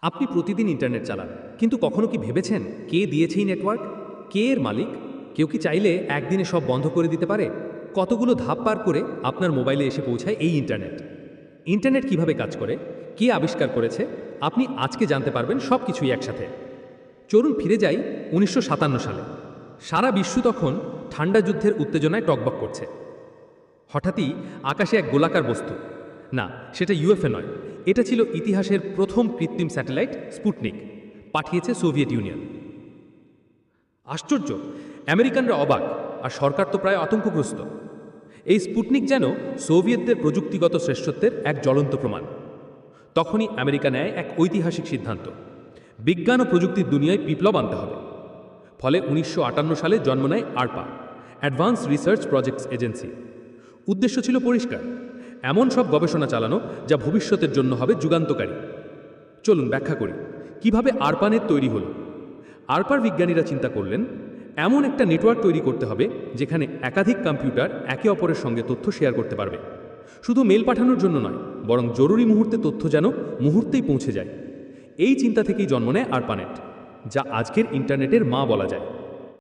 আপনি প্রতিদিন ইন্টারনেট চালান, কিন্তু কখনো কি ভেবেছেন কে দিয়েছে এই নেটওয়ার্ক? কে এর মালিক? কেউ কি চাইলে একদিনে সব বন্ধ করে দিতে পারে? কতগুলো ধাপ পার করে আপনার মোবাইলে এসে পৌঁছায় এই ইন্টারনেট? ইন্টারনেট কিভাবে কাজ করে, কে আবিষ্কার করেছে, আপনি আজকে জানতে পারবেন সব কিছুই একসাথে। চলুন ফিরে যাই 1957 সালে। সারা বিশ্ব তখন ঠান্ডা যুদ্ধের উত্তেজনায় টকবক করছে। হঠাৎই আকাশে এক গোলাকার বস্তু, না সেটা ইউএফএ নয়, এটা ছিল ইতিহাসের প্রথম কৃত্রিম স্যাটেলাইট স্পুটনিক, পাঠিয়েছে সোভিয়েত ইউনিয়ন। আশ্চর্য, আমেরিকানরা অবাক, আর সরকার তো প্রায় আতঙ্কগ্রস্ত। এই স্পুটনিক যেন সোভিয়েতদের প্রযুক্তিগত শ্রেষ্ঠত্বের এক জ্বলন্ত প্রমাণ। তখনই আমেরিকা নেয় এক ঐতিহাসিক সিদ্ধান্ত, বিজ্ঞান ও প্রযুক্তির দুনিয়ায় বিপ্লব আনতে হবে। ফলে 1958 সালে জন্ম নেয় আরপা, অ্যাডভান্স রিসার্চ প্রজেক্টস এজেন্সি। উদ্দেশ্য ছিল পরিষ্কার, এমন সব গবেষণা চালানো যা ভবিষ্যতের জন্য হবে যুগান্তকারী। চলুন ব্যাখ্যা করি কিভাবে আরপানেট তৈরি হলো। আরপার বিজ্ঞানীরা চিন্তা করলেন, এমন একটা নেটওয়ার্ক তৈরি করতে হবে যেখানে একাধিক কম্পিউটার একে অপরের সঙ্গে তথ্য শেয়ার করতে পারবে। শুধু মেল পাঠানোর জন্য নয়, বরং জরুরি মুহূর্তে তথ্য যেন মুহূর্তেই পৌঁছে যায়। এই চিন্তা থেকেই জন্ম নেয় আরপানেট, যা আজকের ইন্টারনেটের মা বলা যায়।